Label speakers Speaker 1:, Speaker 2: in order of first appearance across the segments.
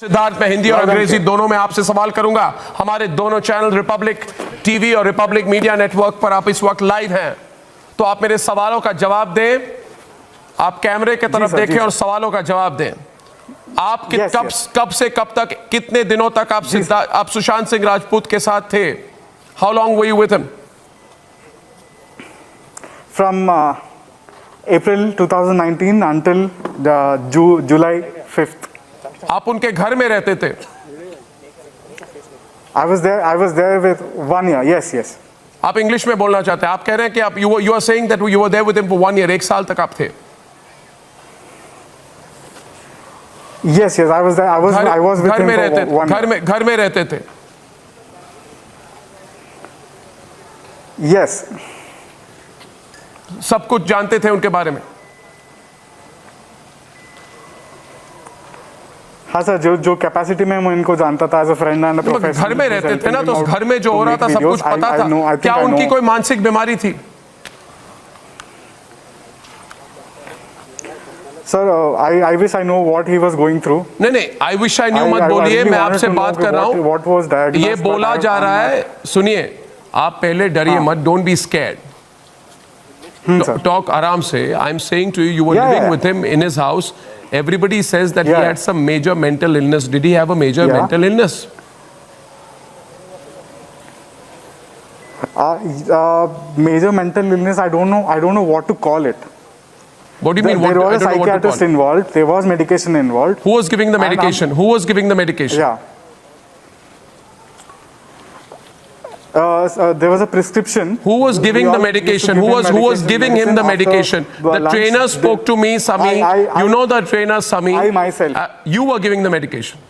Speaker 1: सिद्धार्थ, मैं हिंदी और अंग्रेजी दोनों में आपसे सवाल करूंगा। हमारे दोनों चैनल रिपब्लिक टीवी और रिपब्लिक मीडिया नेटवर्क पर आप इस वक्त लाइव हैं, तो आप मेरे सवालों का जवाब दें। आप कैमरे की तरफ देखें और सवालों का जवाब दें। आप कब से कब तक, कितने दिनों तक आप सुशांत सिंह राजपूत के साथ थे? How long were you with him?
Speaker 2: From April 2019 until July 5th.
Speaker 1: आप उनके घर में रहते थे?
Speaker 2: I was there with 1 year. Yes.
Speaker 1: आप इंग्लिश में बोलना चाहते हैं? आप कह रहे हैं कि आप you are saying that you were there with him for 1 year. 1 साल तक आप थे?
Speaker 2: Yes. I was there. I was with him for 1 year.
Speaker 1: घर में रहते थे?
Speaker 2: Yes.
Speaker 1: सब कुछ जानते थे उनके बारे में?
Speaker 2: हाँ सर, जो कैपेसिटी में मैं इनको जानता था as a friend and professor.
Speaker 1: घर में रहते थे ना, तो घर में जो हो रहा था सब कुछ पता था। क्या उनकी कोई मानसिक बीमारी थी?
Speaker 2: Sir, I wish I know what he was going through.
Speaker 1: नहीं, आई विश आई न्यू मत बोलिए, मैं आपसे बात कर रहा हूँ। ये बोला जा रहा है, सुनिए, आप पहले डरिए मत, डोंट बी स्कैर्ड, talk आराम से। I'm saying to you, you were living with him in his house. Everybody says that he had some major mental illness. Did he have a major mental illness?
Speaker 2: Major mental illness, I don't know what to call it.
Speaker 1: What do you mean?
Speaker 2: There was a psychiatrist involved. There was medication involved.
Speaker 1: Who was giving the medication? Who was giving the medication?
Speaker 2: Yeah. There was a prescription.
Speaker 1: Who was giving the medication? Who was giving him the medication? The trainer spoke to me, Sami. You know the trainer, Sami.
Speaker 2: I myself.
Speaker 1: You were giving the medication.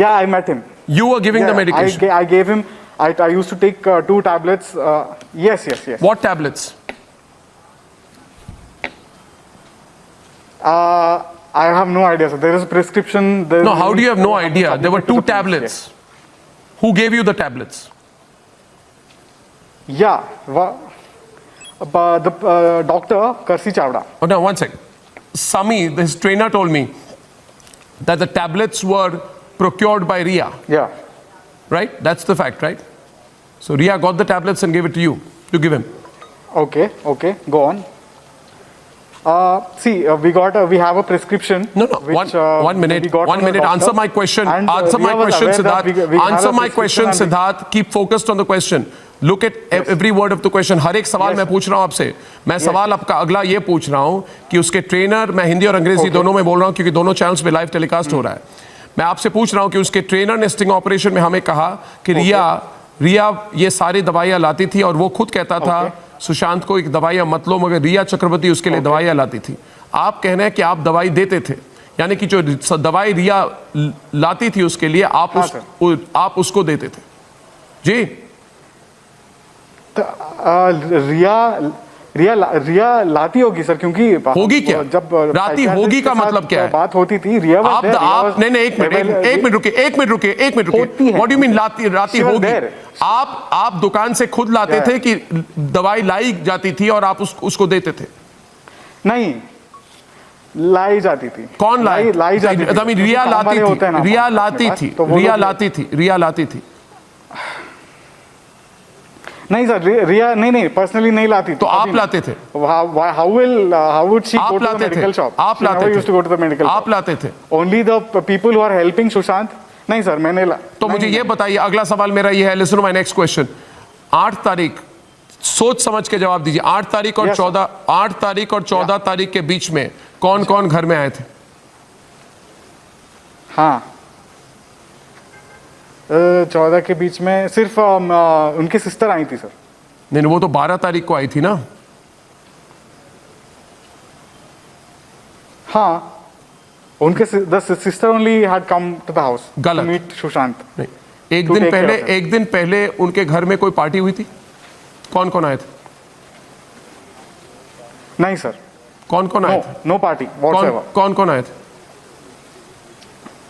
Speaker 2: Yeah, I met him.
Speaker 1: You were giving the medication.
Speaker 2: I gave him. I used to take 2 tablets. Yes.
Speaker 1: What tablets?
Speaker 2: I have no idea, sir. There is a prescription.
Speaker 1: No, how do you have no idea? There were 2 tablets. Who gave you the tablets?
Speaker 2: Yeah, the doctor, Karsi Chavda.
Speaker 1: Oh, no, one second. Sami, his trainer, told me that the tablets were procured by Ria.
Speaker 2: Yeah.
Speaker 1: Right? That's the fact, right? So Ria got the tablets and gave it to you, to give him.
Speaker 2: Okay, go on. See, we have a prescription.
Speaker 1: No. One minute. Answer my question. Answer my question, Siddharth. Answer my question, Siddharth. Keep focused on the question. Look at every word of the question. हर एक सवाल मैं पूछ रहा हूँ आपसे। मैं सवाल आपका अगला ये पूछ रहा हूँ कि उसके ट्रेनर, मैं हिंदी और अंग्रेजी दोनों में बोल रहा हूँ क्योंकि दोनों चैनल्स पे लाइव टेलीकास्ट हो रहा है। मैं आपसे पूछ रहा हूँ कि उसके ट्रेनर ने स्टिंग ऑपरेशन में हमें कहा कि रिया ये सारी दवाइयाँ लाती थी और वो खुद कहता था सुशांत को एक दवाइयाँ मत लो, मगर रिया चक्रवर्ती उसके लिए दवाइयाँ लाती थी। आप कह रहे हैं कि आप दवाई देते थे, यानी कि जो दवाई रिया लाती थी उसके लिए आप उसको देते थे जी?
Speaker 2: रिया लाती होगी सर, क्योंकि
Speaker 1: होगी क्या? जब राती होगी का मतलब क्या है?
Speaker 2: बात होती थी रिया
Speaker 1: आप नहीं, एक मिनट रुकिए। व्हाट डू यू मीन राती होगी? आप दुकान से खुद लाते थे कि दवाई लाई जाती थी और आप उसको देते थे?
Speaker 2: नहीं, लाई जाती थी।
Speaker 1: कौन लाई जाती थी? रिया लाती थी।
Speaker 2: नहीं सर, रिया नहीं पर्सनली नहीं लाती।
Speaker 1: तो आप लाते थे?
Speaker 2: How would she go to the medical shop?
Speaker 1: आप लाते थे?
Speaker 2: used to go to the medical shop.
Speaker 1: आप लाते थे?
Speaker 2: Only the people who are helping Sushant. नहीं सर, मैंने
Speaker 1: तो मुझे ये बताइए, अगला सवाल मेरा ये है, listen to my next question. 8 तारीख, सोच समझ के जवाब दीजिए। 8 तारीख और 14 तारीख के बीच में कौन कौन घर में आए थे?
Speaker 2: हाँ, 14 के बीच में सिर्फ उनकी सिस्टर आई थी सर।
Speaker 1: नहीं, वो तो 12 तारीख को आई थी ना।
Speaker 2: हाँ, उनके sister only had come to the house to meet Sushant.
Speaker 1: नहीं, एक दिन पहले उनके घर में कोई पार्टी हुई थी? कौन कौन आए थे?
Speaker 2: नहीं सर।
Speaker 1: कौन आए थे?
Speaker 2: No party.
Speaker 1: कौन आए थे?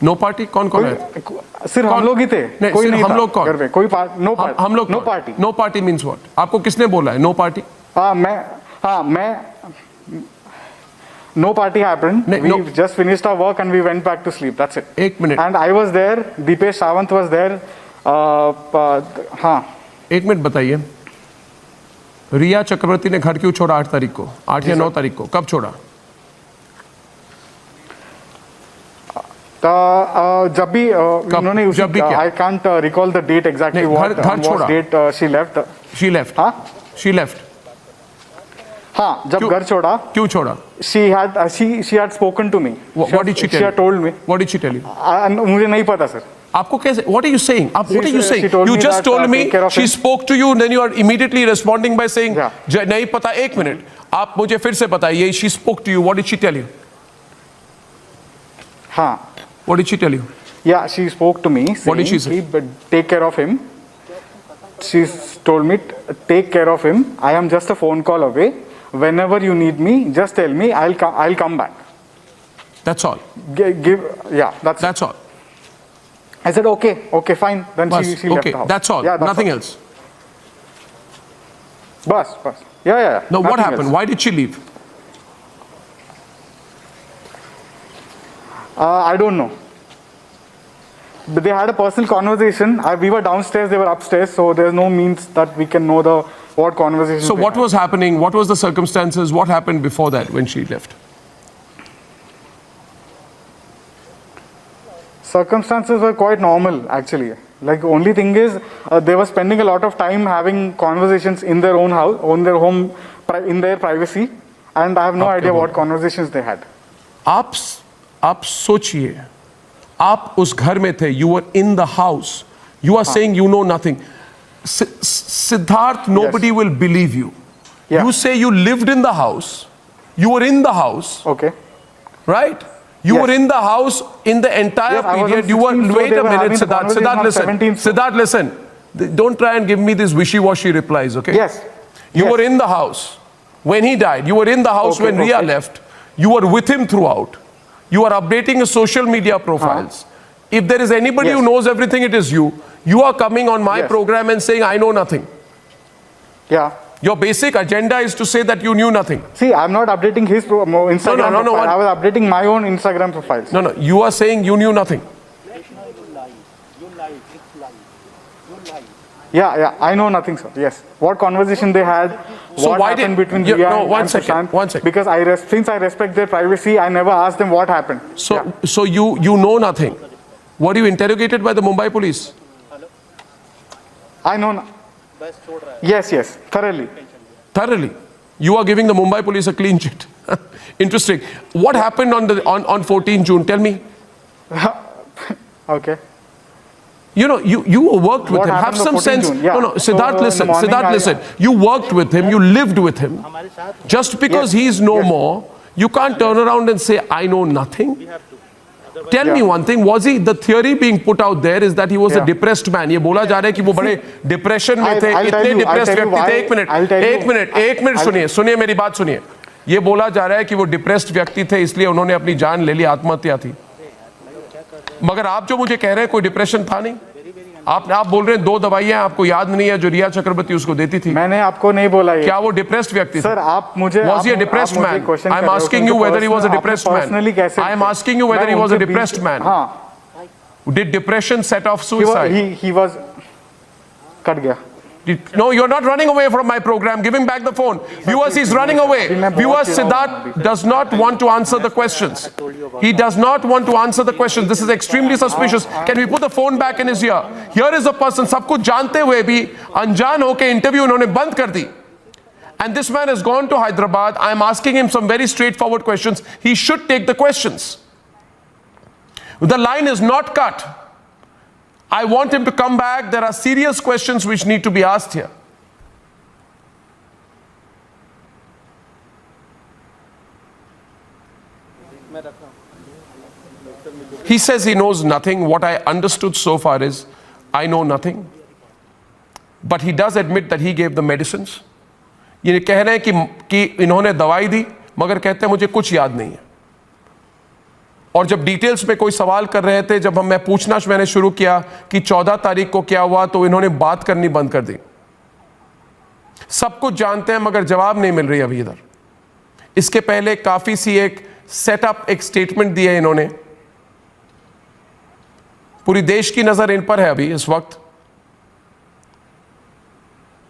Speaker 1: No party? कौन आए थे?
Speaker 2: सिर्फ हम लोग ही थे।
Speaker 1: कोई नहीं, हम लोग कौन?
Speaker 2: घर पे कोई नो पार्टी।
Speaker 1: हम लोग no party. No party means what? आपको किसने बोला है no party?
Speaker 2: No party happened.
Speaker 1: No,
Speaker 2: We
Speaker 1: no.
Speaker 2: just finished our work and we went back to sleep. That's it.
Speaker 1: एक minute,
Speaker 2: And I was there. Deepesh Sawant was there. हाँ.
Speaker 1: एक minute बताइए, रिया चक्रवर्ती ने घर क्यों छोड़ा 8 तारीख को, 8 या 9 तारीख को, कब छोड़ा?
Speaker 2: जब भी उन्होंने
Speaker 1: जब भी क्या?
Speaker 2: I can't recall the date exactly.
Speaker 1: नहीं,
Speaker 2: what
Speaker 1: घर
Speaker 2: what
Speaker 1: छोड़ा।
Speaker 2: date she left.
Speaker 1: She left.
Speaker 2: हाँ
Speaker 1: She left.
Speaker 2: हाँ, जब
Speaker 1: क्यों-
Speaker 2: घर छोड़ा,
Speaker 1: क्यों छोड़ा?
Speaker 2: she had spoken to me.
Speaker 1: What did she tell
Speaker 2: She had told me.
Speaker 1: What did she tell you?
Speaker 2: मुझे नहीं पता सर.
Speaker 1: आपको कैसे? What are you saying? What are you saying?
Speaker 2: she told
Speaker 1: You
Speaker 2: me
Speaker 1: just
Speaker 2: that,
Speaker 1: told me
Speaker 2: take care of
Speaker 1: she
Speaker 2: him.
Speaker 1: spoke to you, and then you are immediately responding by saying,
Speaker 2: Yeah.
Speaker 1: नहीं पता. एक minute, आप मुझे फिर से बताइए. She spoke to you. What did she tell you?
Speaker 2: हाँ.
Speaker 1: What did she tell you?
Speaker 2: Yeah, she spoke to me.
Speaker 1: What did she say?
Speaker 2: Saying, take care of him. She told me, take care of him. I am just a phone call away. Whenever you need me, just tell me. I'll come back.
Speaker 1: That's all.
Speaker 2: That's
Speaker 1: all.
Speaker 2: I said okay, fine. Then
Speaker 1: Bas,
Speaker 2: she left
Speaker 1: okay,
Speaker 2: the house.
Speaker 1: that's all.
Speaker 2: Yeah,
Speaker 1: Nothing
Speaker 2: all.
Speaker 1: else.
Speaker 2: Bas. Yeah.
Speaker 1: Now, what
Speaker 2: Nothing
Speaker 1: happened?
Speaker 2: else.
Speaker 1: Why did she leave?
Speaker 2: I don't know. But they had a personal conversation. We were downstairs, they were upstairs, so there's no means that we can know what conversation.
Speaker 1: So, what was happening? What was the circumstances? What happened before that when she left?
Speaker 2: Circumstances were quite normal, actually. Like, the only thing is, they were spending a lot of time having conversations in their own house, on their home, in their privacy, and I have no idea what conversations they had.
Speaker 1: आप सोचिए, आप उस घर में थे. You were in the house. You are saying you know nothing. Siddharth, nobody will believe you.
Speaker 2: Yeah.
Speaker 1: You say you lived in the house. You were in the house,
Speaker 2: Okay.
Speaker 1: right? You
Speaker 2: Yes.
Speaker 1: were in the house in the entire
Speaker 2: Yes, I was on
Speaker 1: period. You were.
Speaker 2: 16th, so
Speaker 1: Wait
Speaker 2: they
Speaker 1: a
Speaker 2: were
Speaker 1: minute,
Speaker 2: having the
Speaker 1: Siddharth.
Speaker 2: conversation
Speaker 1: Siddharth,
Speaker 2: on
Speaker 1: listen.
Speaker 2: 17th, so-
Speaker 1: Siddharth, listen. Don't try and give me these wishy-washy replies, okay?
Speaker 2: Yes.
Speaker 1: You
Speaker 2: Yes.
Speaker 1: were in the house when he died. You were in the house
Speaker 2: Okay,
Speaker 1: when Ria
Speaker 2: okay.
Speaker 1: left. You were with him throughout. You are updating his social media profiles. If there is anybody
Speaker 2: Yes.
Speaker 1: who knows everything, it is you. You are coming on my
Speaker 2: Yes.
Speaker 1: program and saying, I know nothing.
Speaker 2: Yeah.
Speaker 1: Your basic agenda is to say that you knew nothing.
Speaker 2: See, I'm not updating his Instagram
Speaker 1: no,
Speaker 2: profile.
Speaker 1: what-
Speaker 2: I was updating my own Instagram profiles.
Speaker 1: No, you are saying you knew nothing.
Speaker 2: Yeah, I know nothing, sir. Yes. What conversation they had,
Speaker 1: So
Speaker 2: what
Speaker 1: why
Speaker 2: happened
Speaker 1: did-
Speaker 2: between
Speaker 1: you-
Speaker 2: Ria
Speaker 1: no,
Speaker 2: and
Speaker 1: one second,
Speaker 2: Sushant.
Speaker 1: one second.
Speaker 2: Because since I respect their privacy, I never asked them what happened.
Speaker 1: So you know nothing. Were you interrogated by the Mumbai police?
Speaker 2: I know. Yes, thoroughly.
Speaker 1: Thoroughly. You are giving the Mumbai police a clean sheet. Interesting. What happened on 14 June? Tell me.
Speaker 2: Okay.
Speaker 1: You know, you worked with
Speaker 2: What
Speaker 1: him. Have
Speaker 2: happened on
Speaker 1: some
Speaker 2: 14
Speaker 1: sense.
Speaker 2: June? Yeah.
Speaker 1: No,
Speaker 2: So,
Speaker 1: Siddharth,
Speaker 2: in the
Speaker 1: listen.
Speaker 2: morning,
Speaker 1: Siddharth, listen. You worked with him. You lived with him. Just because
Speaker 2: Yes.
Speaker 1: he's no
Speaker 2: Yes.
Speaker 1: more, you can't turn around and say, I know nothing. Tell me
Speaker 2: Yeah.
Speaker 1: one thing. Was he, the theory being put out there is that he was a
Speaker 2: Yeah.
Speaker 1: depressed man. ये बोला जा रहा है कि वो बड़े depression में थे,
Speaker 2: I'll tell
Speaker 1: इतने
Speaker 2: you
Speaker 1: डिप्रेस्ड व्यक्ति
Speaker 2: why.
Speaker 1: थे. एक मिनट सुनिए मेरी बात सुनिए. ये बोला जा रहा है कि वो डिप्रेस्ड व्यक्ति थे, इसलिए उन्होंने अपनी जान ले ली, आत्महत्या थी. मगर आप जो मुझे कह रहे हैं कोई डिप्रेशन था नहीं. आप बोल रहे हैं 2 दवाइयां आपको याद नहीं है जो रिया चक्रवर्ती उसको देती थी.
Speaker 2: मैंने आपको नहीं बोला ये.
Speaker 1: क्या वो डिप्रेस्ड व्यक्ति थे?
Speaker 2: सर, आप मुझे
Speaker 1: Was he a depressed man? I'm asking you whether he was a depressed man. I'm asking you whether he was a depressed man.
Speaker 2: हाँ.
Speaker 1: Did depression set off suicide?
Speaker 2: He was. Cut गया.
Speaker 1: No, you're not running away from my program. Give him back the phone. Viewers, he's running away. Viewers, Siddharth does not want to answer the questions. He does not want to answer the questions. This is extremely suspicious. Can we put the phone back in his ear? Here is a person, सब कुछ जानते हुए भी अनजान होके interview उन्होंने बंद कर दी. And this man has gone to Hyderabad. I am asking him some very straightforward questions. He should take the questions. The line is not cut. I want him to come back. There are serious questions which need to be asked here. He says he knows nothing. What I understood so far is, I know nothing. But he does admit that he gave the medicines. ये कह रहे हैं कि इन्होंने दवाई दी, मगर कहते हैं मुझे कुछ याद नहीं है. और जब डिटेल्स में कोई सवाल कर रहे थे, जब मैं पूछना मैंने शुरू किया कि 14 तारीख को क्या हुआ, तो इन्होंने बात करनी बंद कर दी. सब कुछ जानते हैं मगर जवाब नहीं मिल रही अभी इधर. इसके पहले काफी सी एक सेटअप, एक स्टेटमेंट दी है इन्होंने। पूरी देश की नजर इन पर है अभी इस वक्त।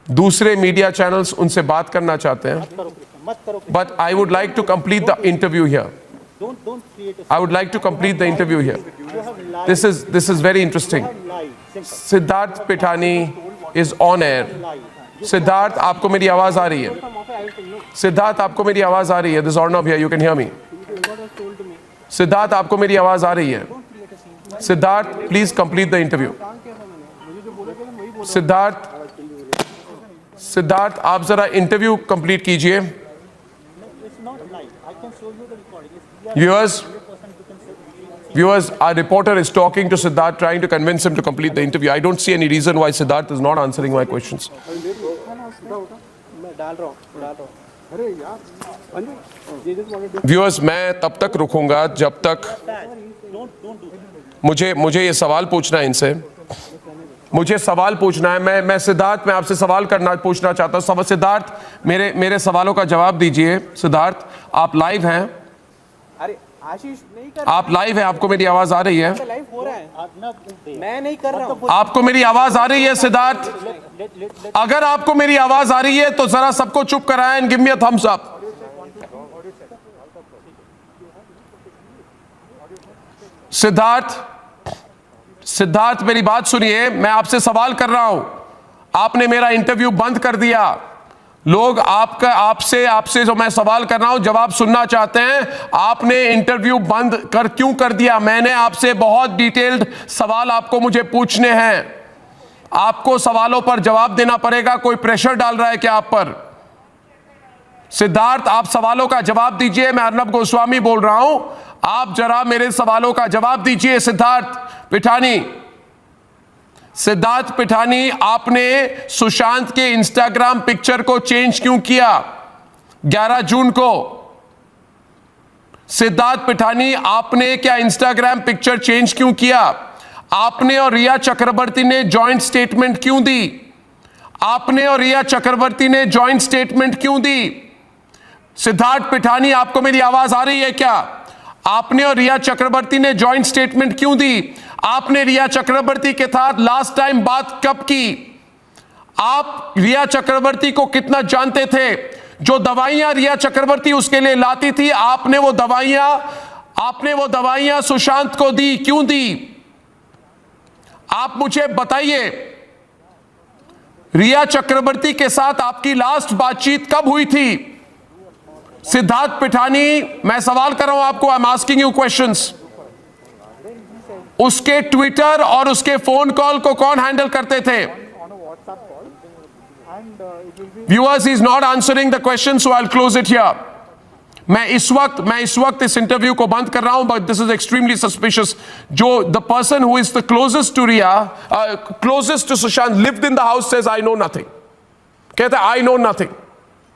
Speaker 1: दूसरे मीडिया चैनल्स उनसे बात करना चाहते हैं, but I would like to complete the interview here. I would like to complete the interview here. This is very interesting. Siddharth Pithani is on air. Siddharth, आपको मेरी आवाज आ रही है? सिद्धार्थ, आपको मेरी आवाज आ रही है? This is Arnab here. You can hear me. Siddharth, आपको मेरी आवाज आ रही है? Siddharth, please complete the interview. Siddharth, आप जरा इंटरव्यू कंप्लीट कीजिए। Viewers, our reporter is talking to Siddharth, trying to convince him to complete the interview. I don't see any reason why Siddharth is not answering my questions. Viewers, मैं तब तक रुकूंगा जब तक मुझे ये सवाल पूछना है इनसे। मुझे सवाल पूछना है। मैं सिद्धार्थ, मैं आपसे सवाल पूछना चाहता हूँ। सिद्धार्थ, मेरे सवालों का जवाब दीजिए। सिद्धार्थ, आप लाइव हैं?
Speaker 3: अरे आशीष, नहीं कर,
Speaker 1: आप लाइव हैं? आपको मेरी आवाज आ रही है?
Speaker 3: लाइव हो रहा है, मैं नहीं कर रहा हूं।
Speaker 1: आपको मेरी आवाज आ रही है सिद्धार्थ? अगर आपको मेरी आवाज आ रही है तो जरा सबको चुप कराएं and give me a thumbs up. Siddharth, मेरी बात सुनिए। मैं आपसे सवाल कर रहा हूं। आपने मेरा इंटरव्यू बंद कर दिया। लोग आपसे जो मैं सवाल कर रहा हूं जवाब सुनना चाहते हैं। आपने इंटरव्यू बंद क्यों कर दिया? मैंने आपसे बहुत डिटेल्ड सवाल आपको मुझे पूछने हैं। आपको सवालों पर जवाब देना पड़ेगा। कोई प्रेशर डाल रहा है क्या आप पर? सिद्धार्थ, आप सवालों का जवाब दीजिए। मैं अर्नब गोस्वामी बोल रहा हूं। आप जरा मेरे सवालों का जवाब दीजिए। सिद्धार्थ पिठानी, आपने सुशांत के इंस्टाग्राम पिक्चर को चेंज क्यों किया 11 जून को? सिद्धार्थ पिठानी, आपने क्या इंस्टाग्राम पिक्चर चेंज क्यों किया? आपने और रिया चक्रवर्ती ने जॉइंट स्टेटमेंट क्यों दी? आपने और रिया चक्रवर्ती ने जॉइंट स्टेटमेंट क्यों दी? सिद्धार्थ पिठानी, आपको मेरी आवाज आ रही है क्या? आपने और रिया चक्रवर्ती ने जॉइंट स्टेटमेंट क्यों दी? आपने रिया चक्रवर्ती के साथ लास्ट टाइम बात कब की? आप रिया चक्रवर्ती को कितना जानते थे? जो दवाइयां रिया चक्रवर्ती उसके लिए लाती थी, आपने वो दवाइयां सुशांत को दी, क्यों दी? आप मुझे बताइए, रिया चक्रवर्ती के साथ आपकी लास्ट बातचीत कब हुई थी? सिद्धार्थ पिठानी, मैं सवाल कर रहा हूं आपको। I am asking you questions. उसके ट्विटर और उसके फोन कॉल को कौन हैंडल करते थे? Viewers, he is not answering the question, so I will close it here. मैं इस वक्त इस इंटरव्यू को बंद कर रहा हूं, but this is extremely suspicious. जो the person who is the closest to Rhea, closest to Sushant, lived in the house, says I know nothing. कहता है आई नो नथिंग।